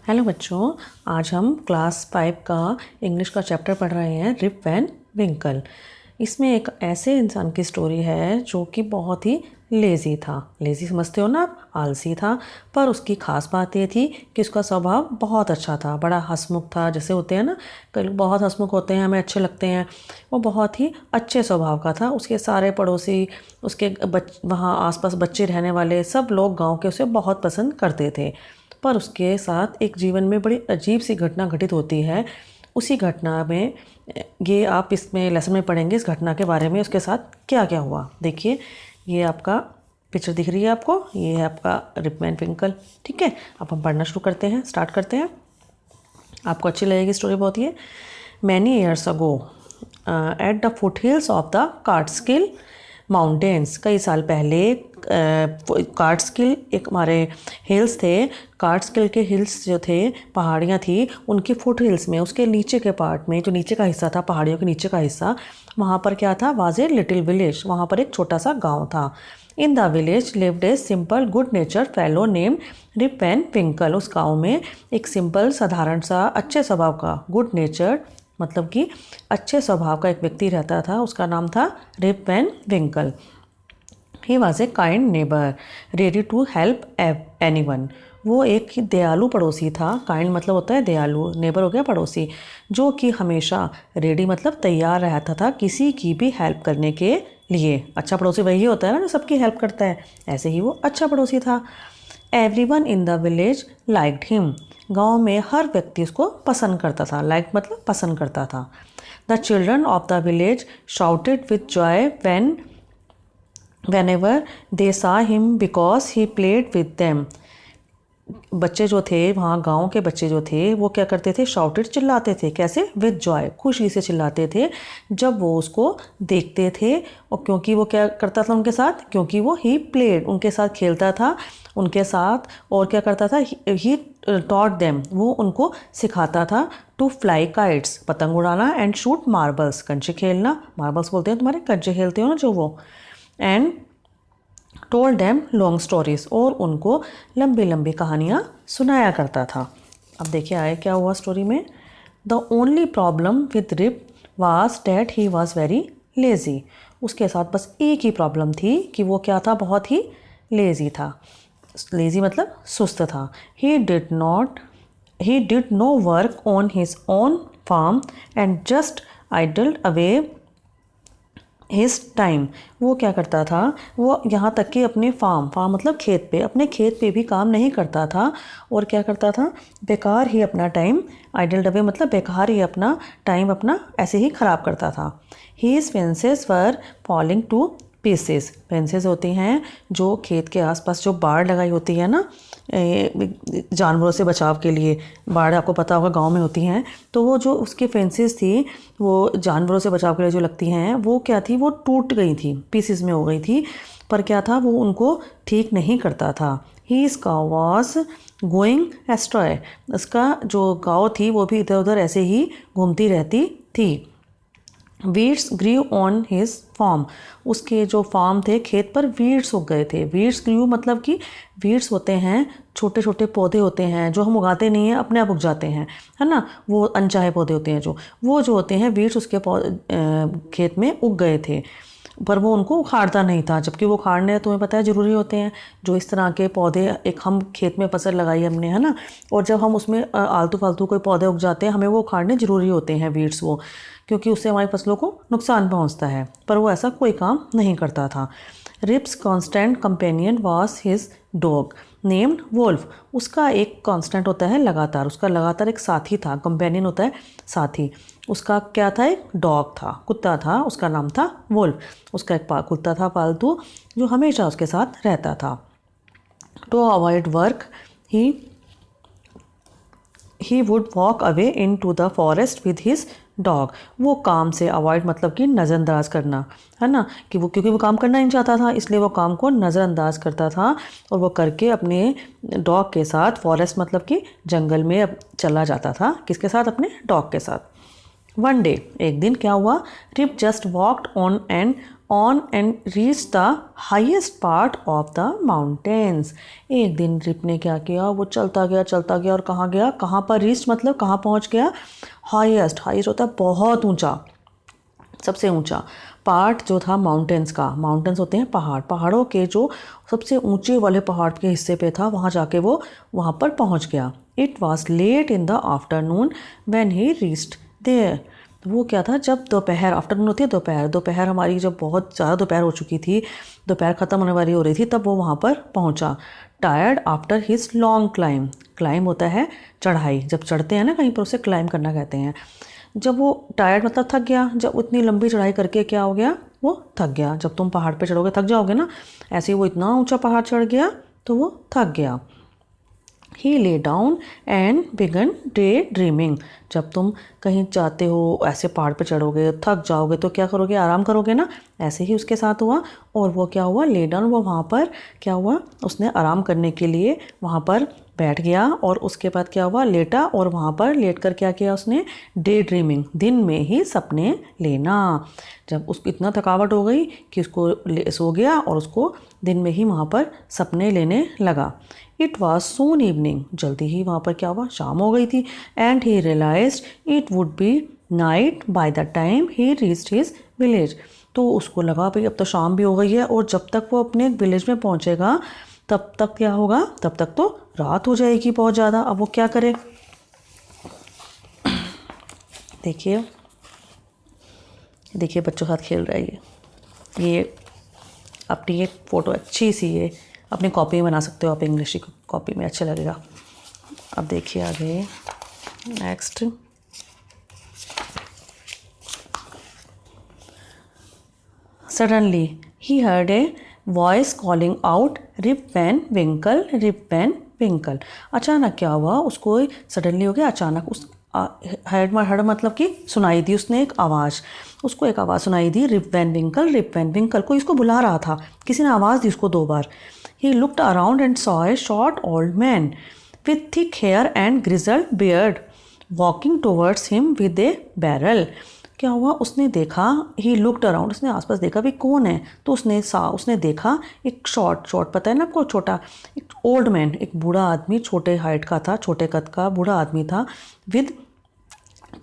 Hello बच्चों, आज हम क्लास 5 का इंग्लिश का चैप्टर पढ़ रहे हैं रिप वैन विंकल। इसमें एक ऐसे इंसान की स्टोरी है जो कि बहुत ही लेज़ी था। लेज़ी समझते हो ना आप, आलसी था। पर उसकी खास बात ये थी कि उसका स्वभाव बहुत अच्छा था, बड़ा हंसमुख था। जैसे होते हैं ना, कई लोग बहुत हंसमुख होते हैं, हमें अच्छे लगते हैं। वो बहुत ही अच्छे स्वभाव का था। उसके सारे पड़ोसी, उसके वहाँ आसपास बच्चे रहने वाले सब लोग गांव के उसे बहुत पसंद करते थे। पर उसके साथ एक जीवन में बड़ी अजीब सी घटना घटित होती है। उसी घटना में ये आप इसमें लेसन में पढ़ेंगे, इस घटना के बारे में उसके साथ क्या क्या हुआ। देखिए, ये आपका पिक्चर दिख रही है आपको, ये है आपका रिप वैन विंकल। ठीक है, अब हम पढ़ना शुरू करते हैं, स्टार्ट करते हैं। आपको अच्छी लगेगी स्टोरी बहुत। ये many years ago at the foothills of the Catskill mountains, कई साल पहले कार्टस्किल एक हमारे हिल्स थे। कार्टस्किल के हिल्स जो थे, पहाड़ियाँ थी, उनके फुट हिल्स में, उसके नीचे के पार्ट में, जो नीचे का हिस्सा था, पहाड़ियों के नीचे का हिस्सा, वहाँ पर क्या था, वाज ए लिटिल विलेज। वहाँ पर एक छोटा सा गाँव था। In the village lived a simple good nature fellow name Rip Van Winkle. उस गाँव में एक सिंपल साधारण सा अच्छे स्वभाव का, गुड नेचर मतलब कि अच्छे स्वभाव का एक व्यक्ति रहता था। उसका नाम था Rip Van Winkle. He was a kind neighbour ready to help anyone. वो एक ही दयालु पड़ोसी था। काइंड मतलब होता है दयालु, नेबर हो गया पड़ोसी, जो कि हमेशा रेडी मतलब तैयार रहता था किसी की भी हेल्प करने के लिए। अच्छा पड़ोसी वही होता है ना जो सबकी हेल्प करता है, ऐसे ही वो अच्छा पड़ोसी था। Everyone in the village liked him. गांव में हर व्यक्ति उसको पसंद करता था। लाइक मतलब पसंद करता था। The children of the village shouted with Joy whenever they saw him because he played with them। बच्चे जो थे वहाँ, गांव के बच्चे जो थे, वो क्या करते थे, शाउटेड चिल्लाते थे। कैसे? विद जॉय, खुशी से चिल्लाते थे जब वो उसको देखते थे। और क्योंकि वो क्या करता था उनके साथ, क्योंकि वो ही प्लेड, उनके साथ खेलता था उनके साथ। और क्या करता था, ही टॉट देम, वो उनको सिखाता था टू फ्लाई काइट्स, पतंग उड़ाना, एंड शूट मार्बल्स, कंचे खेलना। मार्बल्स बोलते हैं तुम्हारे, कंचे खेलते हो ना जो वो। And told them long stories, और उनको लंबी लंबी कहानियाँ सुनाया करता था। अब देखिए आए क्या हुआ स्टोरी में। The only problem with Rip was that he was very lazy. उसके साथ बस एक ही प्रॉब्लम थी कि वो क्या था, बहुत ही लेज़ी था। लेज़ी मतलब सुस्त था। He did no work on his own farm and just idled away his time. वो क्या करता था, वो यहाँ तक कि अपने फार्म मतलब खेत पे, अपने खेत पे भी काम नहीं करता था। और क्या करता था, बेकार ही अपना टाइम, आइडल डबे मतलब बेकार ही अपना टाइम अपना ऐसे ही ख़राब करता था। His fences were falling to pieces. Fences होती हैं जो खेत के आसपास जो बाड़ लगाई होती है ना, जानवरों से बचाव के लिए। बाढ़ आपको पता होगा गांव में होती हैं, तो वो जो उसकी फेंसेस थी, वो जानवरों से बचाव के लिए जो लगती हैं, वो क्या थी, वो टूट गई थी, पीसेस में हो गई थी। पर क्या था, वो उनको ठीक नहीं करता था। His cow was going astray. उसका जो गाँव थी वो भी इधर उधर ऐसे ही घूमती रहती थी। Weeds grew on his farm. उसके जो फार्म थे, खेत पर वीड्स उग गए थे। वीड्स ग्रीव मतलब कि वीड्स होते हैं छोटे छोटे पौधे होते हैं जो हम उगाते नहीं हैं, अपने आप उग जाते हैं, है ना। वो अनचाहे पौधे होते हैं जो होते हैं वीड्स, उसके खेत में उग गए थे। पर वो उनको उखाड़ता नहीं था, जबकि वो उखाड़ने तुम्हें पता है ज़रूरी होते हैं। जो इस तरह के पौधे, एक हम खेत में फसल लगाई हमने, है ना, और जब हम उसमें आलतू फालतू कोई पौधे उग जाते हैं, हमें वो उखाड़ने ज़रूरी होते हैं वीड्स वो, क्योंकि उससे हमारी फसलों को नुकसान पहुंचता है। पर वो ऐसा कोई काम नहीं करता था। Rip's constant companion was his dog named Wolf. उसका एक कांस्टेंट होता है लगातार, उसका लगातार एक साथी था। कंपेनियन होता है साथी। उसका क्या था, एक डॉग था, कुत्ता था, उसका नाम था वोल्फ। उसका एक कुत्ता था पालतू, जो हमेशा उसके साथ रहता था। To avoid work he would walk away into the forest with his dog. वो काम से अवॉइड मतलब कि नज़रअंदाज करना, है ना, कि वो क्योंकि वो काम करना नहीं चाहता था, इसलिए वो काम को नज़रअंदाज करता था। और वो करके अपने डॉग के साथ, फॉरेस्ट मतलब कि जंगल में चला जाता था। किसके साथ? अपने डॉग के साथ। वन डे, एक दिन क्या हुआ, Rip just walked on and on and reach the highest part of the mountains. एक दिन रिप ने क्या किया, वो चलता गया और कहाँ गया, कहाँ पर रीच मतलब कहाँ पहुँच गया, हाईएस्ट, हाईएस्ट होता है बहुत ऊंचा, सबसे ऊंचा पार्ट जो था माउंटेन्स का। माउंटेन्स होते हैं पहाड़, पहाड़ों के जो सबसे ऊंचे वाले पहाड़ के हिस्से पे था, वहाँ जाके वो वहाँ पर पहुँच गया। It was late in the afternoon when he reached there. वो क्या था, जब दोपहर, आफ्टरनून होती है दोपहर, दोपहर हमारी जब बहुत ज़्यादा दोपहर हो चुकी थी, दोपहर ख़त्म होने वाली हो रही थी, तब वो वहाँ पर पहुँचा। Tired after his long climb, climb होता है चढ़ाई, जब चढ़ते हैं ना कहीं पर उसे क्लाइम करना कहते हैं। जब वो टायर्ड मतलब थक गया, जब इतनी लंबी चढ़ाई करके क्या हो गया, वो थक गया। जब तुम पहाड़ पे चढ़ोगे थक जाओगे ना, ऐसे ही वो इतना ऊंचा पहाड़ चढ़ गया तो वो थक गया। He lay down and began daydreaming. जब तुम कहीं जाते हो ऐसे पहाड़ पे चढ़ोगे, थक जाओगे तो क्या करोगे, आराम करोगे ना, ऐसे ही उसके साथ हुआ। और वो क्या हुआ, ले डाउन, वो वहाँ पर क्या हुआ, उसने आराम करने के लिए वहाँ पर बैठ गया। और उसके बाद क्या हुआ, लेटा, और वहाँ पर लेट कर क्या किया उसने, डे ड्रीमिंग, दिन में ही सपने लेना। जब उसको इतना थकावट हो गई कि उसको सो गया और उसको दिन में ही वहाँ पर सपने लेने लगा। इट वॉज सून इवनिंग, जल्दी ही वहाँ पर क्या हुआ, शाम हो गई थी। And he realized it would be night by the time he reached his village. तो उसको लगा भाई अब तो शाम भी हो गई है, और जब तक वो अपने विलेज में पहुँचेगा तब तक क्या होगा, तब तक तो रात हो जाएगी बहुत ज़्यादा। अब वो क्या करे, देखिए देखिए बच्चों के साथ खेल रहा है ये अपनी एक फ़ोटो अच्छी सी है, अपनी कॉपी में बना सकते हो आप, इंग्लिश की कॉपी में अच्छा लगेगा। अब देखिए आगे next, suddenly he heard a voice calling out Rip Van Winkle, Rip Van Winkle. अचानक क्या हुआ, उसको सडनली हो गया, अचानक उस हर्ड मतलब कि सुनाई दी, उसने एक आवाज़, उसको एक आवाज़ सुनाई दी, rib Van Winkle, Rip Van विंकल। कोई इसको बुला रहा था, किसी ने आवाज़ दी उसको 2 बार। He looked around and saw a short old man with thick hair and grizzled beard walking towards him with a barrel. क्या हुआ, उसने देखा, ही लुक्ड अराउंड, उसने आसपास देखा भी कौन है, तो उसने देखा एक शॉर्ट पता है ना आपको, छोटा, एक ओल्ड मैन, एक बूढ़ा आदमी, छोटे हाइट का था, छोटे कद का बूढ़ा आदमी था, विद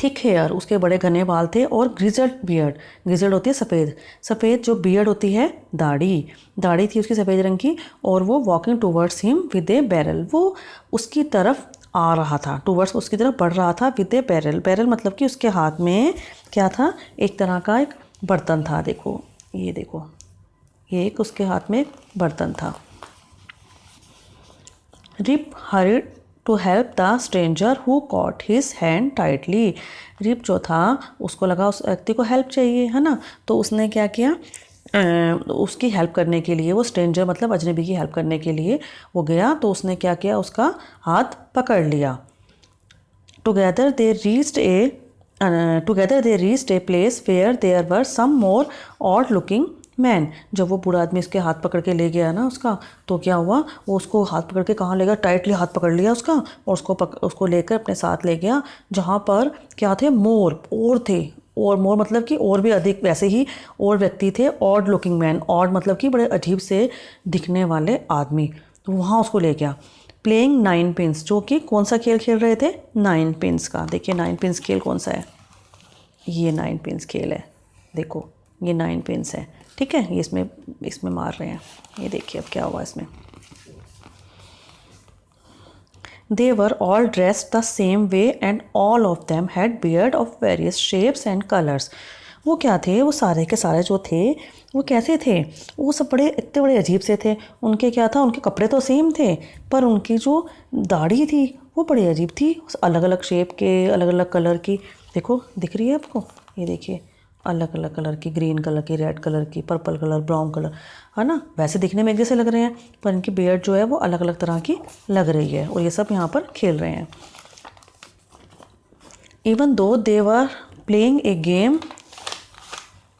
थिक हेयर, उसके बड़े घने बाल थे, और ग्रिजल्ड बियर्ड, ग्रिजल्ड होती है सफ़ेद, सफ़ेद जो बियर्ड होती है, दाढ़ी थी उसकी सफ़ेद रंग की। और वो walking towards him with a barrel, वो उसकी तरफ आ रहा था, टूवर्ड्स उसकी तरफ बढ़ रहा था, विद ए बैरल, बैरल मतलब कि उसके हाथ में क्या था, एक तरह का एक बर्तन था। देखो ये देखो, ये एक उसके हाथ में एक बर्तन था। Rip hurried to help the stranger who caught his hand tightly. Rip जो था उसको लगा उस व्यक्ति को हेल्प चाहिए है ना, तो उसने क्या किया, उसकी हेल्प करने के लिए, वो स्ट्रेंजर मतलब अजनबी की हेल्प करने के लिए वो गया, तो उसने क्या किया, उसका हाथ पकड़ लिया। Together they reached a place where there were some more odd looking man. जब वो बूढ़ा आदमी इसके हाथ पकड़ के ले गया ना उसका, तो क्या हुआ, वो उसको हाथ पकड़ के कहाँ ले गया, टाइटली हाथ पकड़ लिया उसका, और उसको लेकर अपने साथ ले गया, जहाँ पर क्या थे, और थे, और मोर मतलब कि और भी अधिक वैसे ही और व्यक्ति थे, ऑड लुकिंग मैन, ऑड मतलब कि बड़े अजीब से दिखने वाले आदमी, तो वहाँ उसको ले गया। प्लेइंग 9 पिंस, जो कि कौन सा खेल खेल रहे थे, 9 पिंस का। देखिए 9 पिंस खेल कौन सा है, ये 9 पिंस खेल है, देखो ये 9 पिंस है, ठीक है, ये इसमें मार रहे हैं। ये देखिए अब क्या हुआ इसमें, They were all dressed the same way and all of them had beard of various shapes and colors. वो क्या थे, वो सारे के सारे जो थे वो कैसे थे, वो सब इतने बड़े अजीब से थे। उनके क्या था, उनके कपड़े तो सेम थे, पर उनकी जो दाढ़ी थी वो बड़ी अजीब थी, अलग अलग शेप के, अलग अलग कलर की। देखो दिख रही है आपको, ये देखिए अलग अलग कलर की, ग्रीन कलर की, रेड कलर की, पर्पल कलर, ब्राउन कलर, है ना, वैसे दिखने में एक जैसे लग रहे हैं, पर इनकी बियर्ड जो है वो अलग अलग तरह की लग रही है, और ये सब यहाँ पर खेल रहे हैं। Even though they were playing a game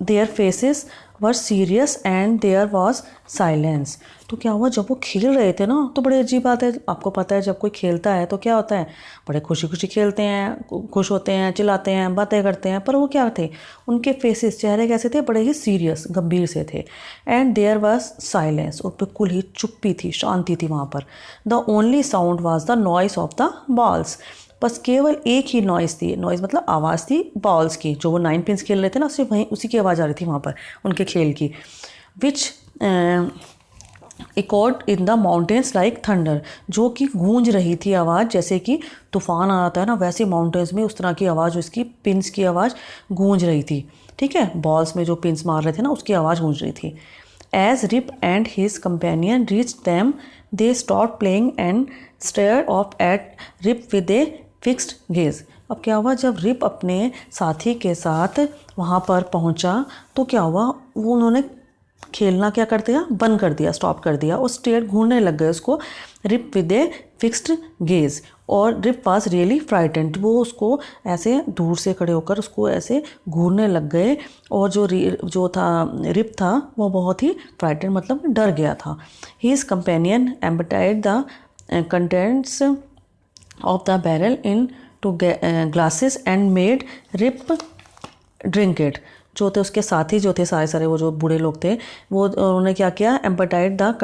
their faces were serious and there was silence. तो क्या हुआ, जब वो खेल रहे थे ना तो बड़ी अजीब बात है, आपको पता है जब कोई खेलता है तो क्या होता है, बड़े खुशी खुशी खेलते हैं, खुश होते हैं, चिल्लाते हैं, बातें करते हैं। पर वो क्या थे, उनके फेसेस, चेहरे कैसे थे, बड़े ही सीरियस, गंभीर से थे। एंड देयर वॉज साइलेंस, और बिल्कुल ही चुप्पी थी, शांति थी वहाँ पर। The only sound was the noise of the balls. बस केवल एक ही नॉइज़ थी, नॉइज़ मतलब आवाज़ थी बॉल्स की, जो वो 9 पिन्स खेल रहे थे ना, सिर्फ वहीं उसी की आवाज़ आ रही थी वहाँ पर उनके खेल की। Which echoed in the mountains like thunder, जो कि गूंज रही थी आवाज़, जैसे कि तूफान आता है ना, वैसे माउंटेन्स में उस तरह की आवाज़, उसकी पिन्स की आवाज़ गूंज रही थी। ठीक है, बॉल्स में जो पिन्स मार रहे थे ना, उसकी आवाज़ गूंज रही थी। As Rip and his companion reach them they stop playing and stare of at Rip with a fixed gaze. अब क्या हुआ, जब रिप अपने साथी के साथ वहाँ पर पहुँचा तो क्या हुआ, वो उन्होंने खेलना क्या कर दिया, बंद कर दिया, स्टॉप कर दिया, और स्टेयर घूरने लग गए उसको, Rip with a fixed gaze. और रिप पास रियली फ्राइटेंड, वो उसको ऐसे दूर से खड़े होकर उसको ऐसे घूरने लग गए। और जो था रिप था वो बहुत ही फ्राइटेंड, मतलब डर गया था। His companion emptied the contents of the barrel into glasses and made Rip drink it। जो थे उसके साथी जो थे सारे सारे, वो जो बूढ़े लोग थे, वो उन्होंने क्या किया, emptied the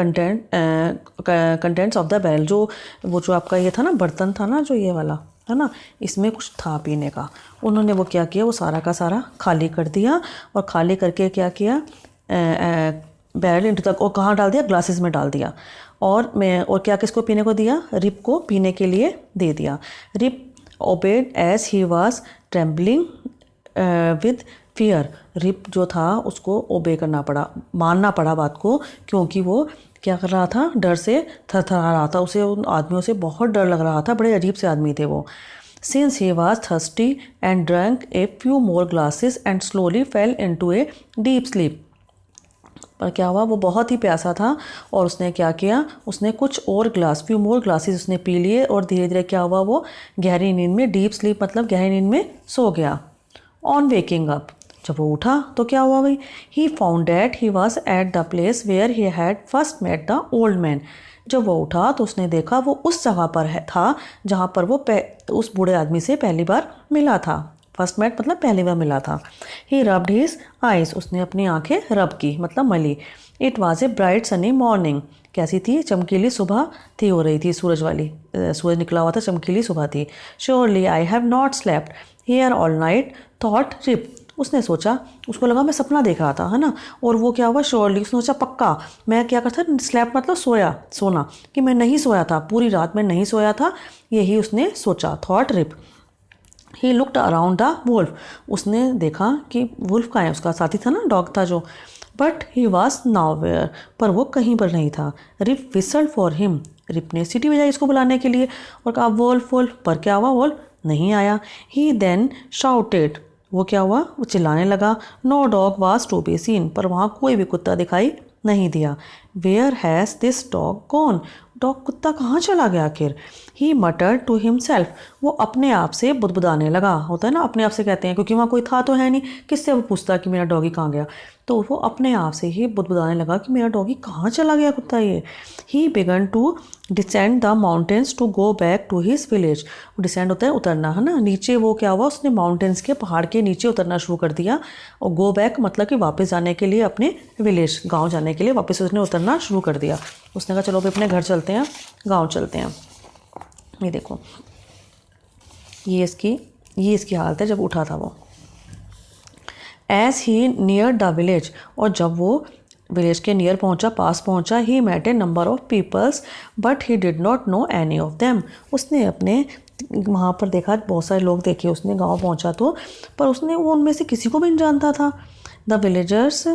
contents of the barrel, वो जो आपका ये था ना, बर्तन था ना जो ये वाला है ना, इसमें कुछ था पीने का, उन्होंने वो क्या किया, वो सारा का सारा खाली कर दिया। और खाली करके क्या किया, बैरल इंटू तक, और कहाँ डाल दिया, ग्लासेस में डाल दिया। और क्या किसको पीने को दिया, रिप को पीने के लिए दे दिया। Rip obeyed as he was trembling with fear. Rip जो था उसको ओबे करना पड़ा, मानना पड़ा बात को, क्योंकि वो क्या कर रहा था, डर से थरथरा रहा था, उसे उन आदमियों से बहुत डर लग रहा था, बड़े अजीब से आदमी थे वो। Since he was thirsty and drank a few more glasses and slowly fail into a deep sleep. पर क्या हुआ, वो बहुत ही प्यासा था और उसने क्या किया, उसने कुछ और फ्यू मोर ग्लासेस उसने पी लिए, और धीरे धीरे क्या हुआ, वो गहरी नींद में, डीप स्लीप मतलब गहरी नींद में सो गया। ऑन वेकिंग अप, जब वो उठा तो क्या हुआ भाई, he found that he was at the place where he had first met the old man. जब वो उठा तो उसने देखा वो उस जगह पर था जहाँ पर वो उस बूढ़े आदमी से पहली बार मिला था। फर्स्ट मेट मतलब पहली बार मिला था। ही रब्ड हिज आइज, उसने अपनी आंखें रब की मतलब मली। It was a bright sunny morning, कैसी थी, चमकीली सुबह थी, हो रही थी सूरज वाली, सूरज निकला हुआ था, चमकीली सुबह थी। Surely I have not slept here all night thought Rip, उसने सोचा, उसको लगा मैं सपना देख रहा था, है ना। और वो क्या हुआ, श्योरली, उसने सोचा पक्का मैं क्या करता, स्लैप मतलब सोया, सोना, कि मैं नहीं सोया था, पूरी रात में नहीं सोया था, यही उसने सोचा, thought Rip. He looked around the wolf, उसने देखा कि वुल्फ कहाँ है, उसका साथी था ना, डॉग था जो। बट ही वॉज नाउवेयर, पर वो कहीं पर नहीं था। Rip whistled for him, Rip ने सीटी बजाई इसको बुलाने के लिए, और कहा वुल्फ वुल्फ, पर क्या हुआ, वुल्फ नहीं आया। ही देन शाउटेड, वो क्या हुआ, वो चिल्लाने लगा। No dog was to be seen, पर वहाँ कोई भी कुत्ता दिखाई नहीं दिया। Where has this dog gone, dog कुत्ता कहाँ चला गया आखिर। ही मटर टू हिमसेल्फ, वो अपने आप से बुदबुदाने लगा, होता है ना अपने आप से कहते हैं, क्योंकि वहाँ कोई था तो है नहीं, किससे वो पूछता कि मेरा डॉगी कहाँ गया। तो वो अपने आप से ही बुदबुदाने लगा कि मेरा डॉगी कहाँ चला गया कुत्ता ये। He began to descend the mountains to go back to his village, descend होता है उतरना, है ना, नीचे वो क्या हुआ, उसने माउंटेन्स के, पहाड़ के नीचे उतरना शुरू कर दिया। और गो बैक मतलब कि वापस जाने के लिए, अपने विलेज, गाँव जाने के लिए वापस उसने उतरना शुरू कर दिया। उसने कहा चलो भाई अपने घर चलते हैं, गाँव चलते हैं। ये देखो, ये इसकी हालत है जब उठा था वो। As he near the village, और जब वो विलेज के नियर पहुंचा, पास पहुंचा, he met a number of peoples but he did not know any of them, उसने अपने वहाँ पर देखा, बहुत सारे लोग देखे उसने, गांव पहुंचा तो, पर उसने वो उनमें से किसी को भी नहीं जानता था। The villagers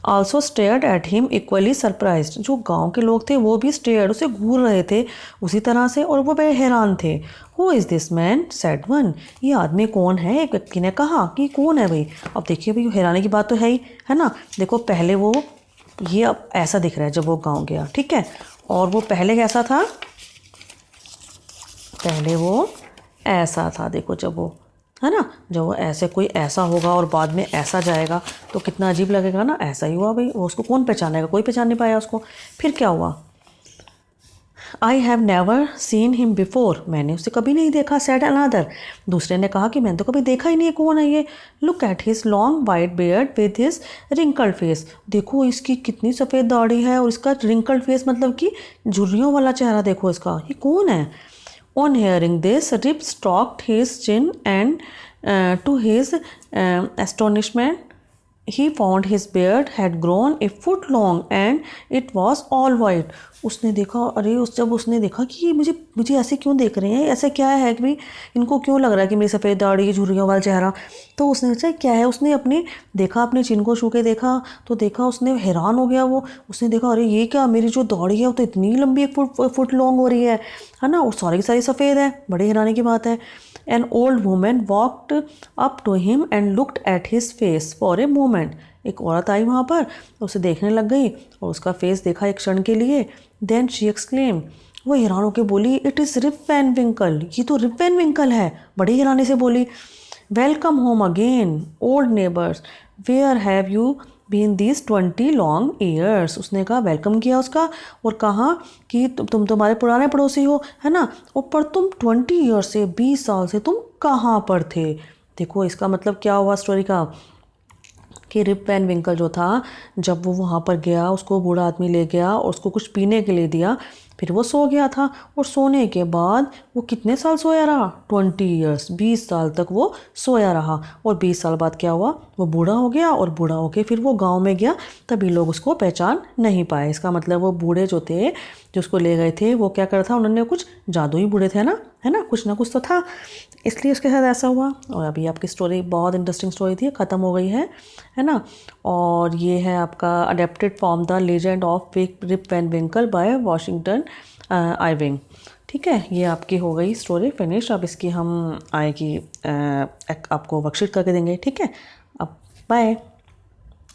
also stared at him equally surprised, जो गांव के लोग थे वो भी स्टेयर्ड, उसे घूर रहे थे उसी तरह से, और वो बड़े हैरान थे। Who is this man said one, ये आदमी कौन है, एक व्यक्ति ने कहा कि कौन है भाई। अब देखिए भाई, हैरानी की बात तो है ही, है ना। देखो पहले वो ये अब ऐसा दिख रहा है जब वो गाँव गया, ठीक है, और वो पहले कैसा था, पहले वो ऐसा था, देखो जब वो, है ना, जब वो ऐसे कोई ऐसा होगा और बाद में ऐसा जाएगा तो कितना अजीब लगेगा ना। ऐसा ही हुआ भाई, वो उसको कौन पहचानेगा, कोई पहचान नहीं पाया उसको। फिर क्या हुआ, I have never seen him before, मैंने उसे कभी नहीं देखा। सेड अनदर, दूसरे ने कहा कि मैंने तो कभी देखा ही नहीं है, कौन है ये। Look at his long white beard with his wrinkled face, देखो इसकी कितनी सफ़ेद दाढ़ी है और इसका रिंकल्ड फेस मतलब कि झुर्रियों वाला चेहरा, देखो इसका, ये कौन है। On hearing this Rip stroked his chin and to his astonishment he found his beard had grown a foot long and it was all white। उसने देखा, अरे जब उसने देखा कि ये मुझे ऐसे क्यों देख रहे हैं, ऐसा क्या है कि भाई इनको क्यों लग रहा है कि मेरी सफ़ेद दाढ़ी, झुर्रियों वाला चेहरा। तो उसने सोचा क्या है, उसने अपने चिन को छू के देखा तो देखा, उसने हैरान हो गया। वो उसने देखा अरे ये क्या, मेरी जो दाढ़ी है वो तो इतनी लंबी, एक फुट लॉन्ग हो रही है ना, और सारी की सारी सफ़ेद है, बड़ी हैरानी की बात है। An old woman walked up to him and looked at his face for a moment। एक औरत आई वहाँ पर, उसे देखने लग गई और उसका फेस देखा एक क्षण के लिए। Then she exclaimed, वो हैरान होकर बोली, इट इज़ रिप वैन विंकल, ये तो रिप वैन विंकल है। बड़ी हैरानी से बोली, welcome home again old neighbours, where have you been this 20 long years. उसने कहा, वेलकम किया उसका और कहा कि तुम तुम्हारे पुराने पड़ोसी हो, है ना, और पर तुम 20 ईयर्स से, 20 साल से तुम कहाँ पर थे। देखो इसका मतलब क्या हुआ स्टोरी का, कि रिप वैन विंकल जो था, जब वो वहाँ पर गया, उसको बूढ़ा आदमी ले गया और उसको कुछ पीने के लिए दिया, फिर वो सो गया था। और सोने के बाद वो कितने साल सोया रहा, 20 ईयर्स, 20 साल तक वो सोया रहा। और 20 साल बाद क्या हुआ, वो बूढ़ा हो गया और बूढ़ा होके फिर वो गांव में गया, तभी लोग उसको पहचान नहीं पाए। इसका मतलब वो बूढ़े जो थे, जो उसको ले गए थे, वो क्या कर था, उन्होंने कुछ जादुई बूढ़े थे ना, है ना कुछ तो था, इसलिए उसके साथ ऐसा हुआ। और अभी आपकी स्टोरी बहुत इंटरेस्टिंग स्टोरी थी, ख़त्म हो गई है ना। और ये है आपका adapted from the legend of Rip Van Winkle by Washington Irving. ठीक है, ये आपकी हो गई स्टोरी फिनिश। अब इसकी हम आएगी आपको वर्कशीट करके देंगे। ठीक है, अब बाय।